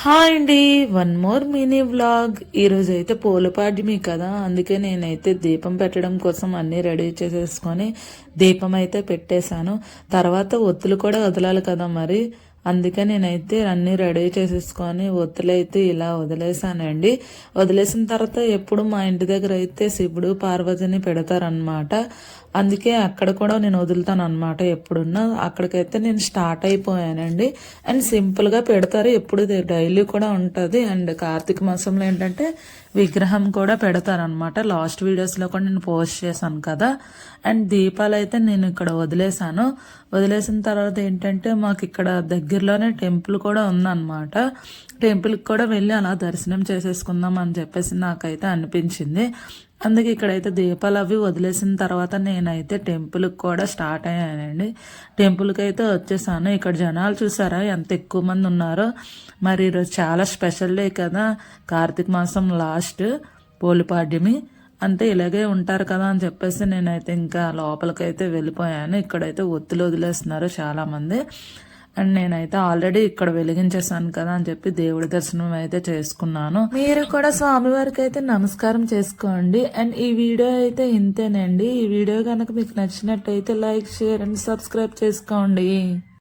Hi అండి, one more mini vlog. ఈరోజు అయితే పోలపాడ్యమి కదా, అందుకే నేనైతే దీపం పెట్టడం కోసం అన్నీ రెడీ చేసేసుకొని దీపం అయితే పెట్టేశాను. తర్వాత ఒత్తులు కూడా వదలాలి కదా మరి, అందుకే నేనైతే అన్నీ రెడీ చేసేసుకొని ఒత్తులైతే ఇలా వదిలేసానండి. వదిలేసిన తర్వాత ఎప్పుడు మా ఇంటి దగ్గర అయితే శివుడు పార్వతిని పెడతారనమాట. అందుకే అక్కడ కూడా నేను వదులుతాను అనమాట. ఎప్పుడున్నా అక్కడికైతే నేను స్టార్ట్ అయిపోయానండి. అండ్ సింపుల్గా పెడతారు, ఎప్పుడు డైలీ కూడా ఉంటుంది. అండ్ కార్తీక మాసంలో ఏంటంటే విగ్రహం కూడా పెడతారనమాట. లాస్ట్ వీడియోస్లో కూడా నేను పోస్ట్ చేశాను కదా. అండ్ దీపాలు అయితే నేను ఇక్కడ వదిలేసాను. వదిలేసిన తర్వాత ఏంటంటే మాకు ఇక్కడ దగ్గరలోనే టెంపుల్ కూడా ఉందన్నమాట. టెంపుల్కి కూడా వెళ్ళి అలా దర్శనం చేసేసుకుందాం అని చెప్పేసి నాకైతే అనిపించింది. అందుకే ఇక్కడైతే దీపాలు అవి వదిలేసిన తర్వాత నేనైతే టెంపుల్కి కూడా స్టార్ట్ అయ్యానండి. టెంపుల్కి అయితే వచ్చేసాను. ఇక్కడ జనాలు చూసారా ఎంత ఎక్కువ మంది ఉన్నారో. మరి ఈరోజు చాలా స్పెషల్ డే కదా, కార్తీక మాసం లాస్ట్ పోలిపాడ్యమి. అంతే ఇలాగే ఉంటారు కదా అని చెప్పేసి నేనైతే ఇంకా లోపలికైతే వెళ్ళిపోయాను. ఇక్కడైతే ఒత్తులు వదిలేస్తున్నారు చాలామంది. అండ్ నేనైతే ఆల్రెడీ ఇక్కడ వెలిగించేసాను కదా అని చెప్పి దేవుడి దర్శనం అయితే చేసుకున్నాను. మీరు కూడా స్వామివారికి అయితే నమస్కారం చేసుకోండి. అండ్ ఈ వీడియో అయితే ఇంతేనండి. ఈ వీడియో కనుక మీకు నచ్చినట్టయితే లైక్, షేర్ అండ్ సబ్స్క్రైబ్ చేసుకోండి.